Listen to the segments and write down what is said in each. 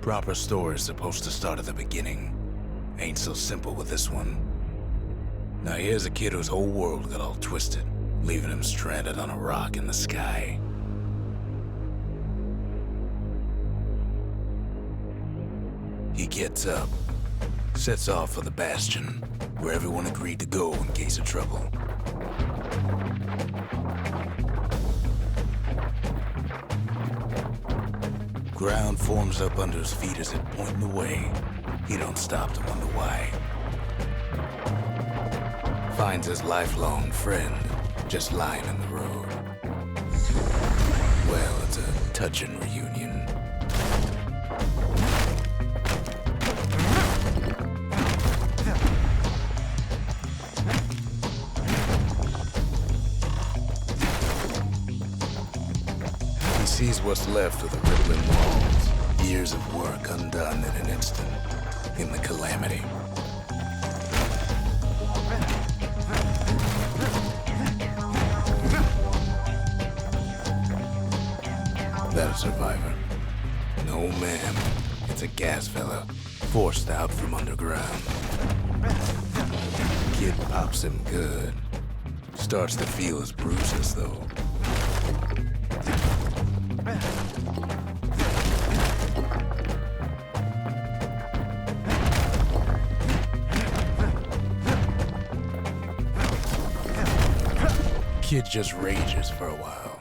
Proper story's supposed to start at the beginning. Ain't so simple with this one. Now here's a kid whose whole world got all twisted, leaving him stranded on a rock in the sky. He gets up, sets off for the Bastion, where everyone agreed to go in case of trouble. Ground forms up under his feet as it pointing away. He don't stop to wonder why. Finds his lifelong friend just lying in the road. Well, it's a touching reunion. He sees what's left of the rippling walls, years of work undone in an instant, in the calamity. That a survivor? No, ma'am. It's a gas fella, forced out from underground. Kid pops him good. Starts to feel his bruises, though. Kid just rages for a while.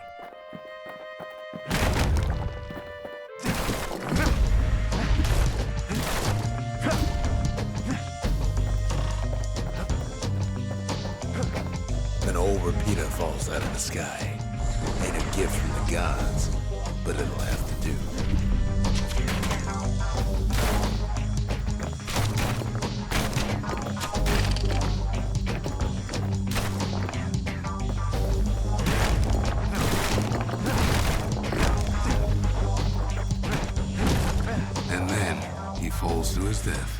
An old repeater falls out of the sky. Ain't a gift from the gods, but it'll have to do. And then he falls to his death.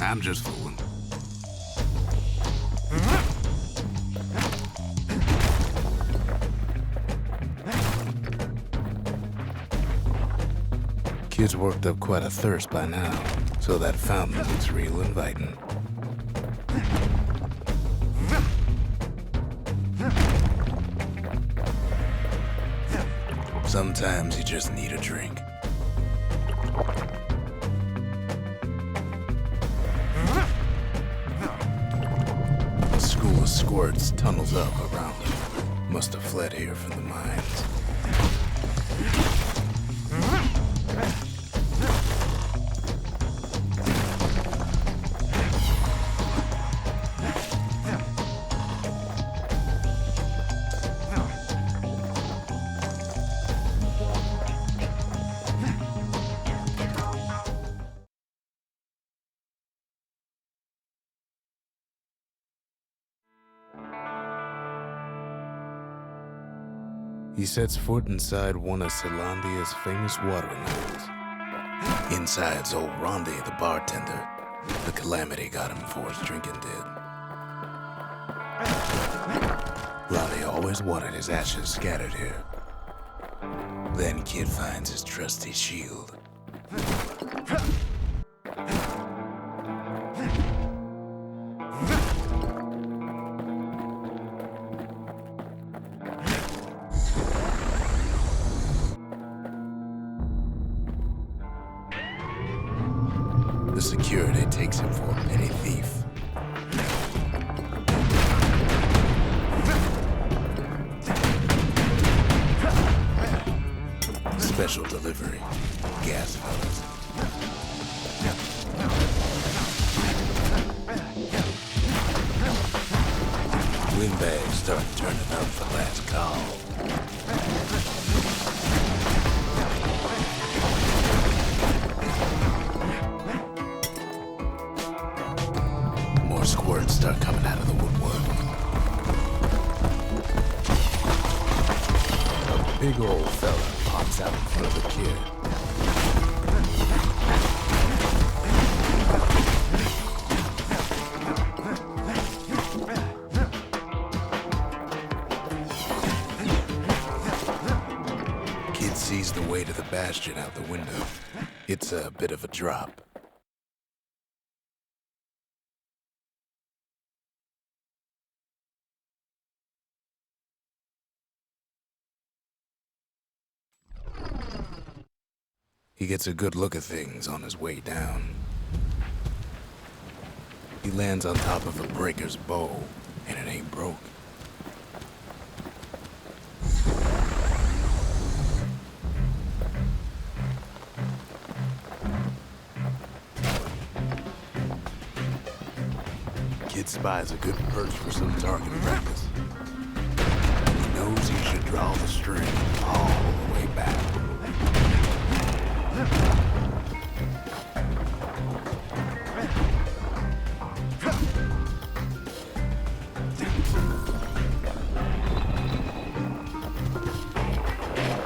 I'm just fooling. Kid's worked up quite a thirst by now, so that fountain looks real inviting. Sometimes you just need a drink. A school of squirts tunnels up around him. Must have fled here from the mines. He sets foot inside one of Celandia's famous watering holes. Inside's old Rondi, the bartender. The calamity got him before his drinking did. Rondi always wanted his ashes scattered here. Then Kid finds his trusty shield. The security takes him for a petty thief. Special delivery, gas fellas. Windbags start turning up for last call. Squirts start coming out of the woodwork. A big old fella pops out in front of the kid. Kid sees the way to the Bastion out the window. It's a bit of a drop. He gets a good look at things on his way down. He lands on top of a breaker's bow, and it ain't broke. Kid spies a good perch for some target practice. He knows he should draw the string all the way back.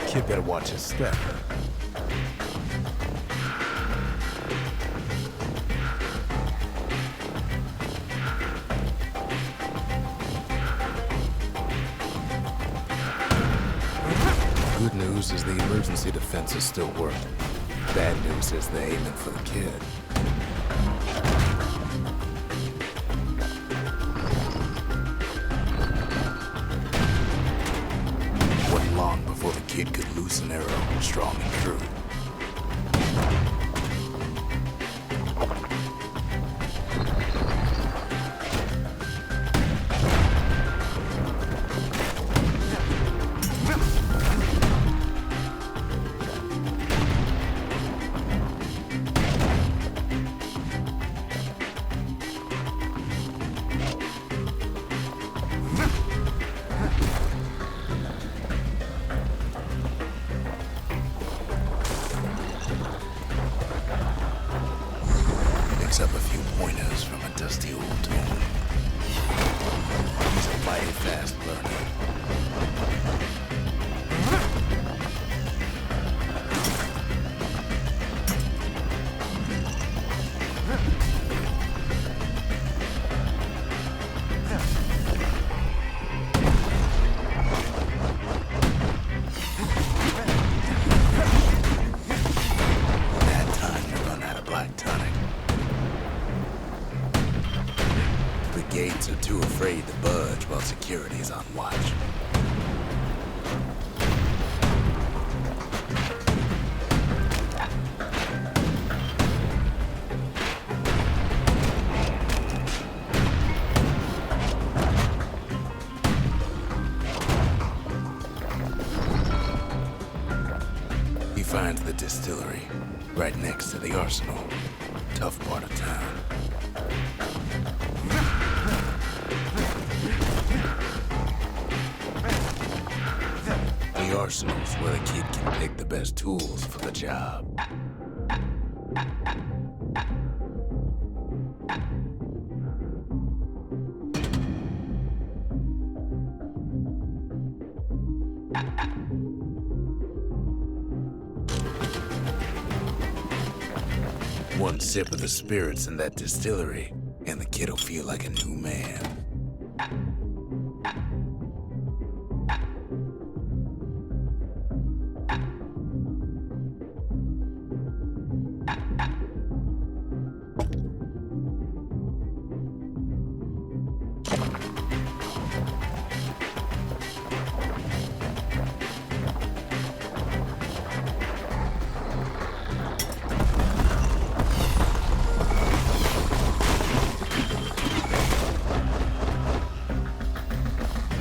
Kid better watch his step. Good news is the emergency defenses still working. Bad news is they're aiming for the kid. Wasn't long before the kid could loose an arrow, strong and true. Up a few pointers from a dusty old tome. He's a mighty fast learner. That time you run out of black tonic. The gates are too afraid to budge while security's on watch. He finds the distillery right next to the arsenal. Tough part of town. The arsenal's where the kid can pick the best tools for the job. One sip of the spirits in that distillery, and the kid'll feel like a new man.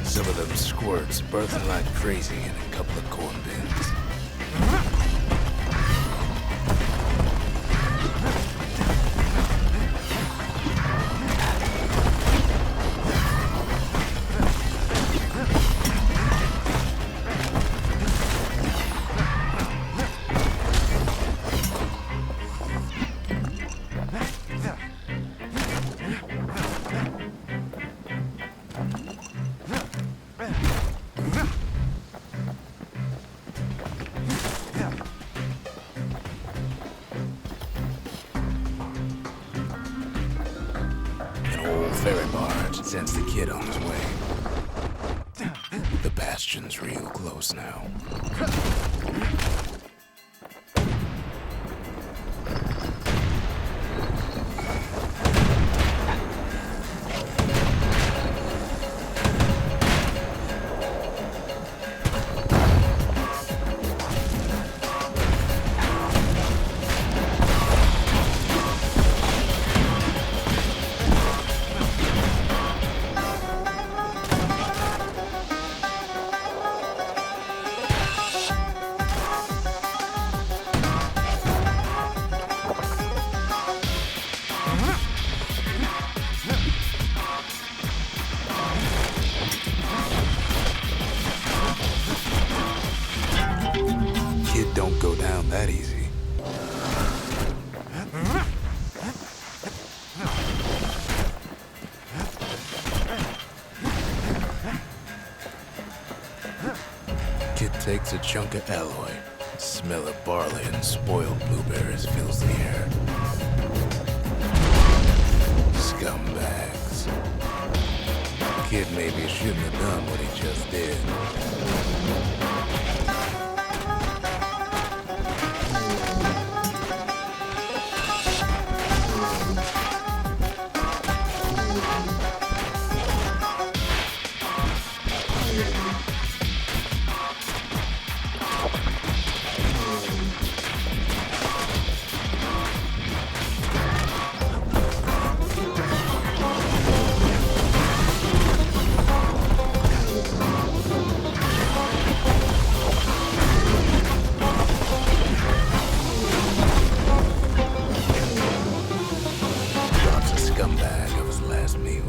Some of them squirts birthing like crazy in a couple of corn bins. Ferry barge sends the kid on his way. The Bastion's real close now. takes a chunk of alloy. Smell of barley and spoiled blueberries fills the air. Scumbags. Kid maybe shouldn't have done what he just did. Scumbag of his last meal.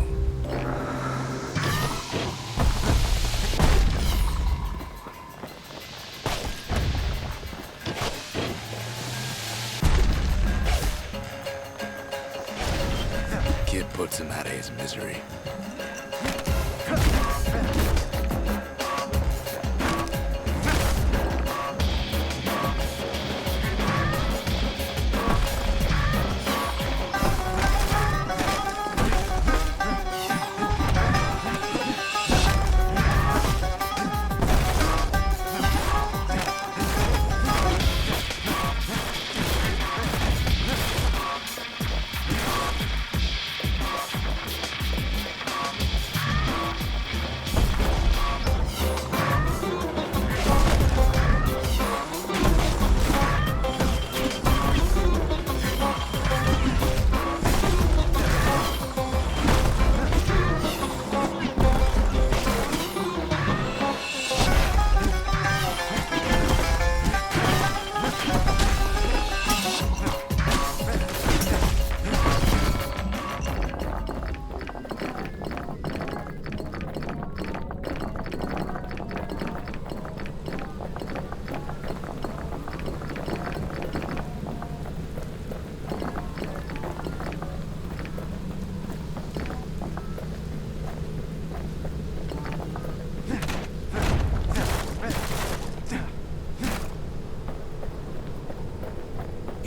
Kid puts him out of his misery.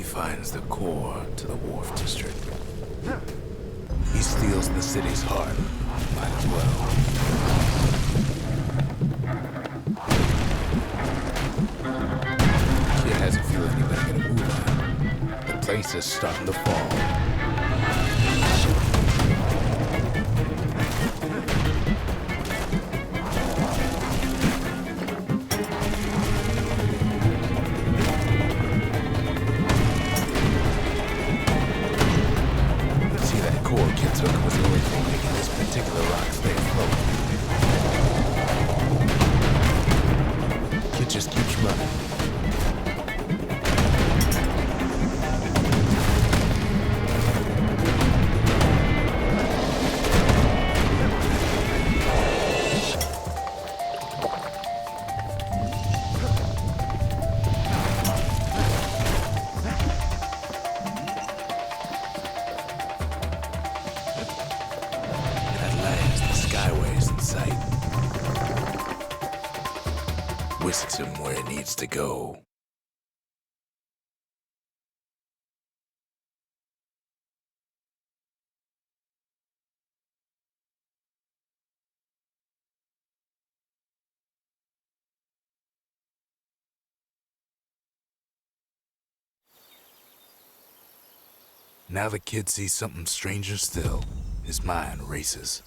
Finds the core to the Wharf District. He steals the city's heart. Might as well. Kid has a feeling he better get a move on. The place is starting to fall. Took was the only thing making this particular rock stay afloat. Kid just keeps running. Whisks him where it needs to go. Now the kid sees something stranger still. His mind races.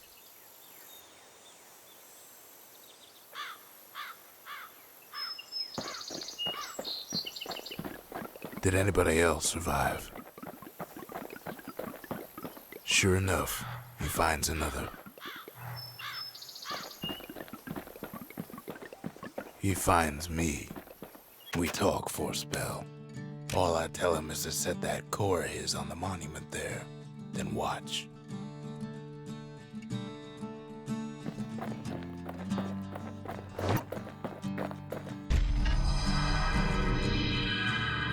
Did anybody else survive? Sure enough, he finds another. He finds me. We talk for a spell. All I tell him is to set that core of his on the monument there, then watch.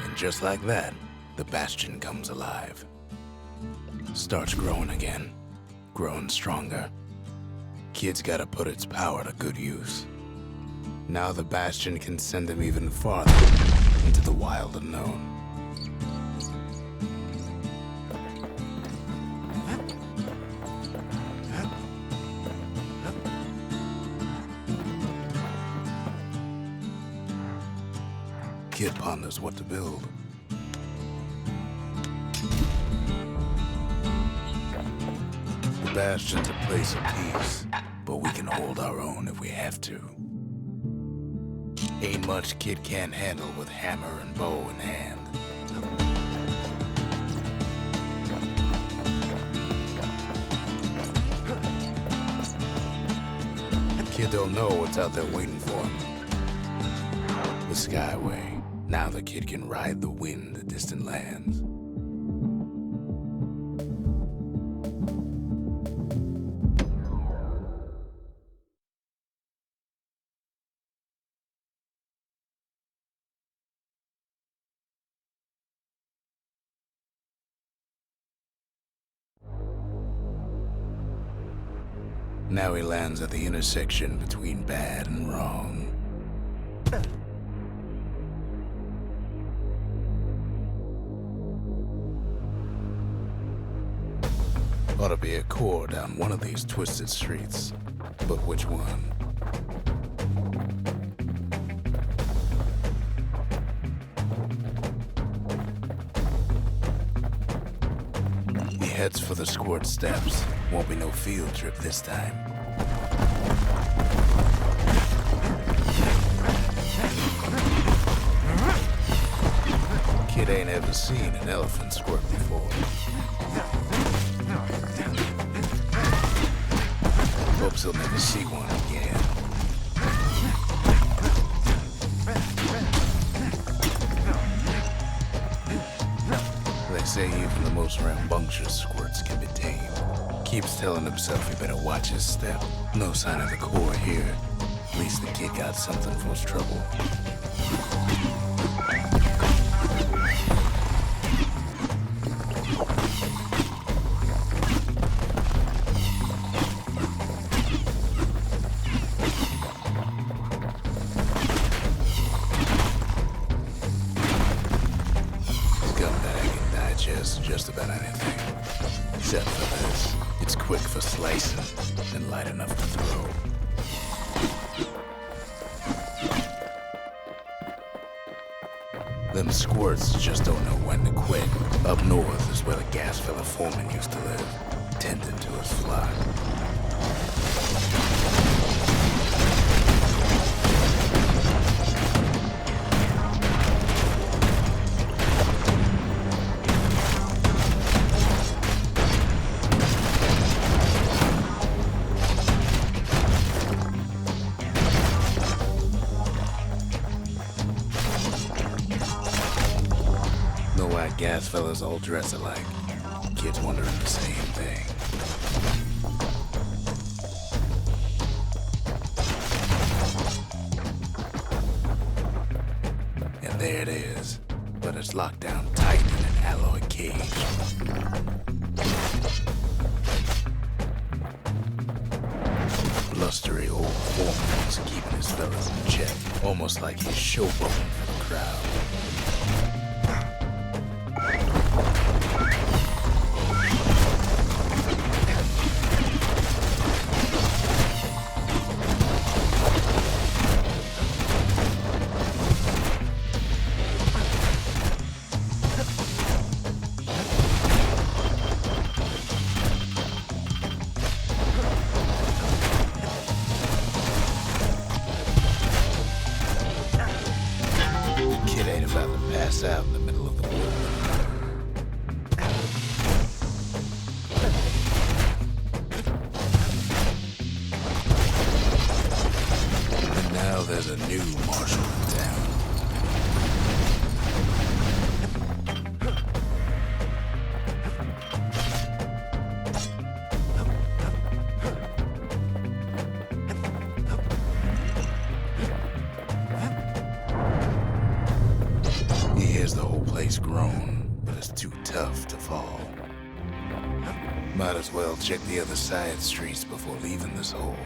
And just like that, the Bastion comes alive. Starts growing again, growing stronger. Kid's gotta put its power to good use. Now the Bastion can send him even farther into the wild unknown. Kid ponders what to build. The Bastion's a place of peace, but we can hold our own if we have to. Ain't much Kid can't handle with hammer and bow in hand. Kid don't know what's out there waiting for him. The Skyway. Now the Kid can ride the wind to distant lands. Now he lands at the intersection between bad and wrong. Ought to be a core down one of these twisted streets, but which one? He heads for the squirt steps. Won't be no field trip this time. Kid ain't ever seen an elephant squirt before. Hopes he'll never see one again. They say even the most rambunctious squirts can be tamed. Keeps telling himself he better watch his step. No sign of the core here. At least the Kid got something for his trouble. Just about anything. Except for this. It's quick for slicing and light enough to throw. Them squirts just don't know when to quit. Up north is where the gas fella foreman used to live, tending to his flock. Gas fellas all dress alike. Kids wondering the same thing. And there it is, but it's locked down tight in an alloy cage. Blustery old foreman is keeping his fellas in check, almost like he's showboating for the crowd. Kid ain't about to pass out in the middle of the woods. And now there's a new marshal in town. He hears the whole place groan, but it's too tough to fall. Might as well check the other side streets before leaving this hole.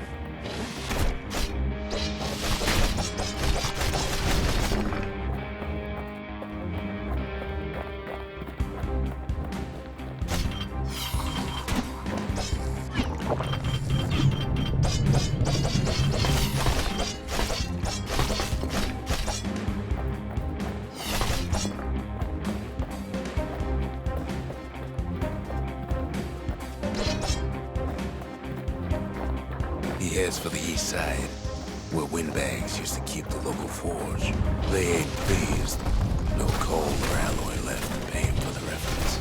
heads for the east side, where windbags used to keep the local forge. They ain't pleased. No coal or alloy left to pay him for the reference.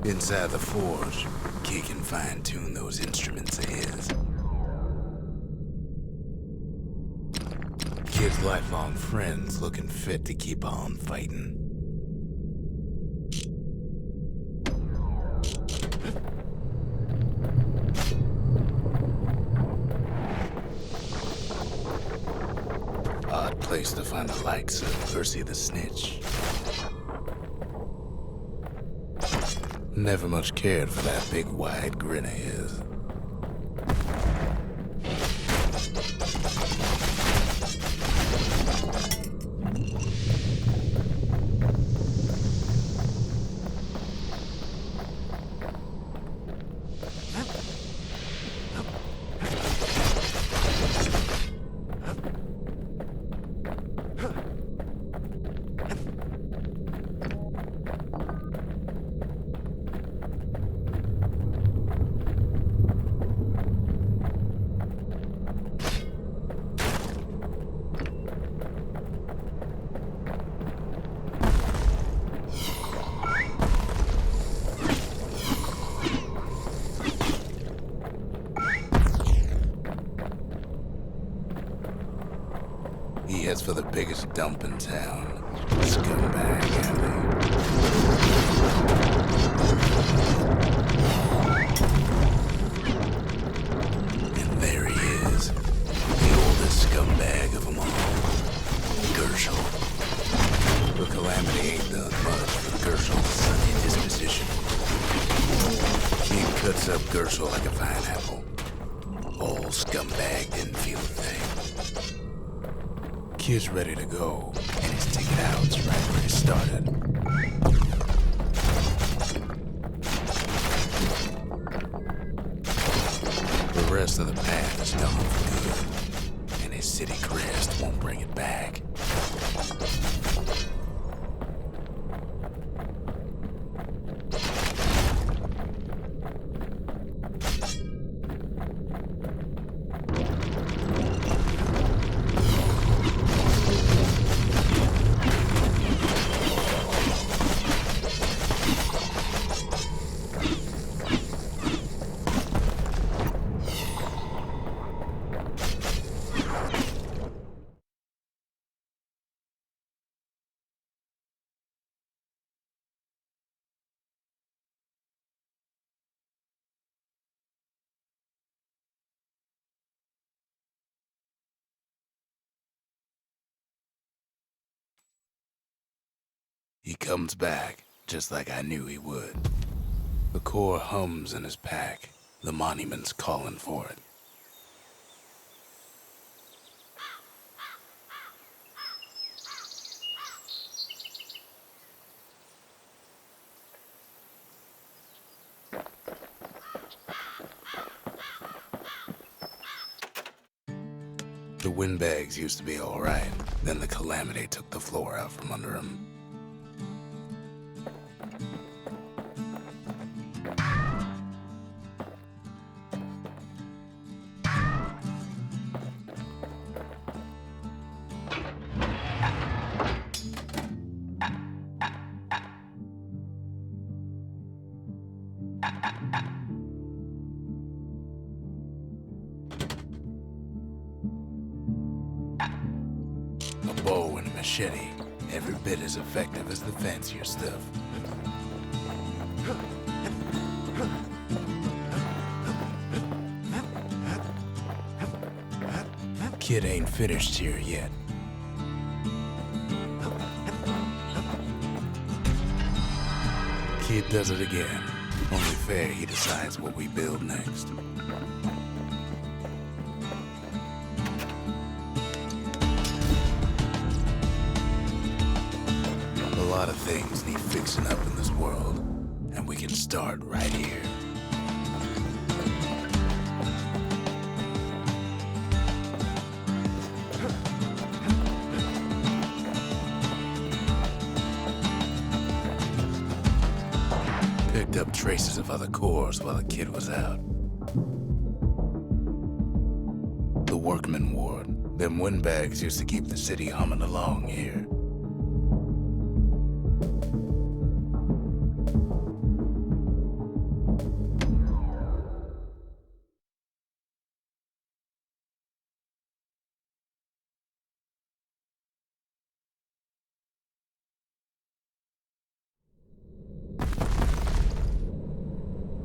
Inside the forge, Key can fine-tune those instruments of his. Kid's lifelong friends looking fit to keep on fighting. Odd place to find the likes of Percy the Snitch. Never much cared for that big wide grin of his. He heads for the biggest dump in town, Scumbag Alley. And there he is, the oldest scumbag of them all, Gershel. The Calamity ain't done much for Gershel's sunny disposition. He cuts up Gershel like a pineapple. Old Scumbag didn't feel a thing. Kid's ready to go, and his ticket out's right where it started. The rest of the path is gone for good, and his city crest won't bring it back. He comes back, just like I knew he would. The core hums in his pack. The monument's calling for it. The windbags used to be all right. Then the Calamity took the floor out from under him. A bow and a machete, every bit as effective as the fancier stuff. Kid ain't finished here yet. Kid does it again. Only fair he decides what we build next. lot of things need fixing up in this world, and we can start right here. Picked up traces of other cores while the kid was out. The workman ward. Them windbags used to keep the city humming along here.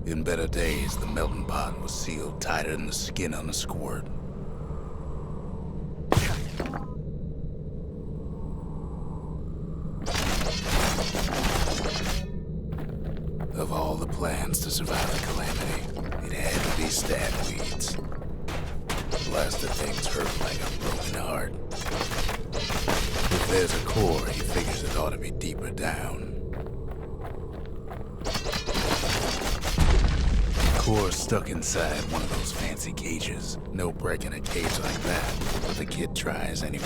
In better days, the melting pot was sealed tighter than the skin on a squirt. Of all the plans to survive the calamity, it had to be stab weeds. Blasted things hurt like a broken heart. If there's a core, he figures it ought to be deeper down. Core stuck inside one of those fancy cages. No breaking a cage like that, but the kid tries anyway.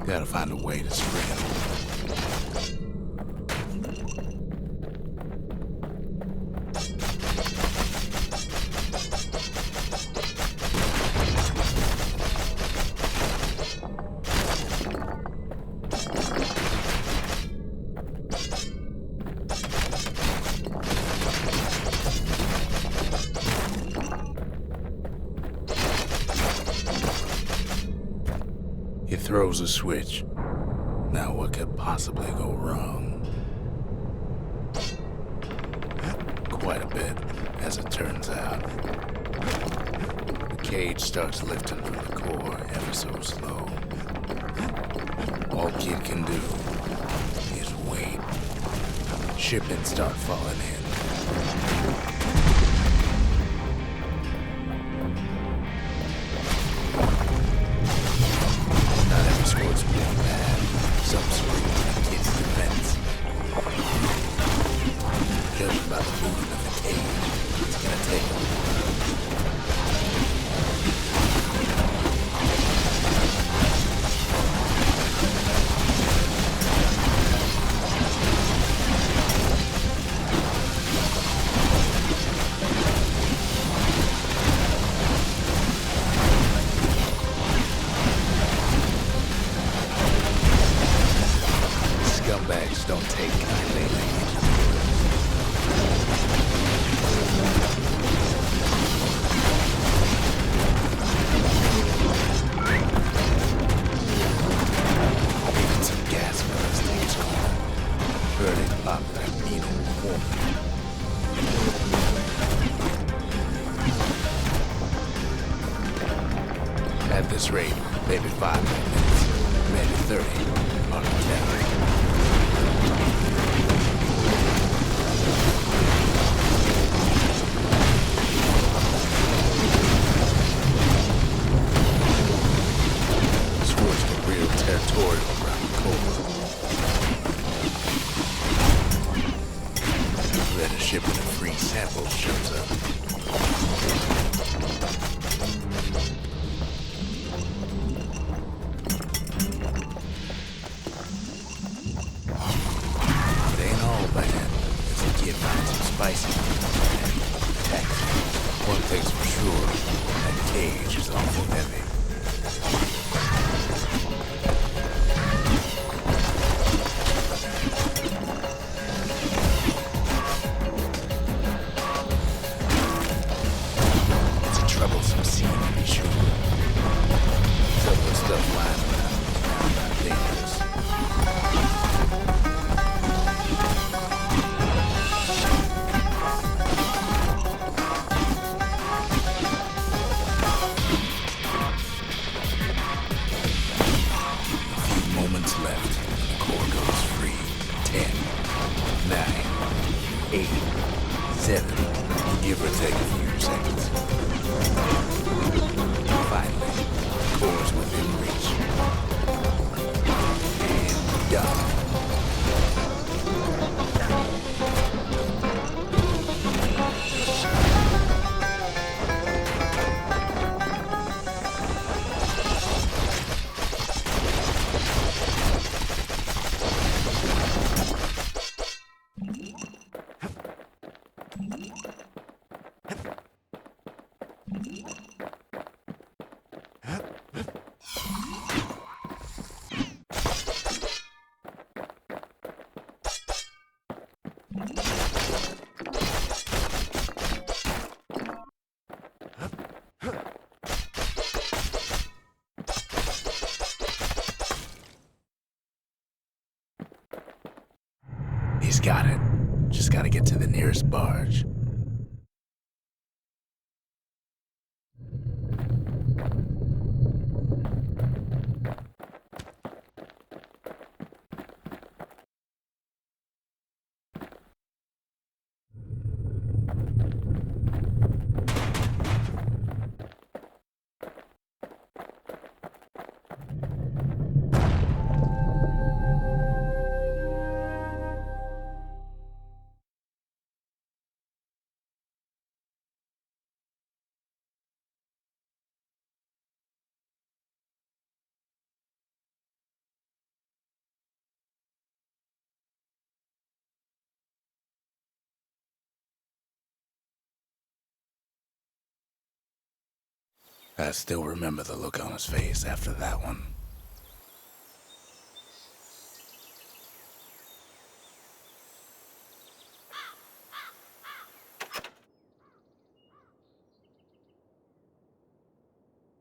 Gotta find a way to spring it. He throws a switch. Now what could possibly go wrong? Quite a bit, as it turns out. The cage starts lifting from the core ever so slow. All kid can do is wait. Shipments start falling in. Some scream in the kid's defense. Judging by the movement of the cage, it's gonna take a while. Scumbags don't take kindly. Even some gas for the stage corner. Heard it pop that penal woman. At this rate, maybe 5 more minutes, maybe 30, on the town. Territorial around the core. Then a shipment of free samples shows up. It ain't all bad. If the kid finds some spicy attacks. One thing's for sure, that cage is awful heavy. Troublesome scene to be sure. Some of the stuff lying around is not dangerous. A few moments left, and the core goes free. 10, 9, 8, 7, give or take a few seconds. Finally, the core's within reach. And done. He's got it. Just gotta get to the nearest barge. I still remember the look on his face after that one.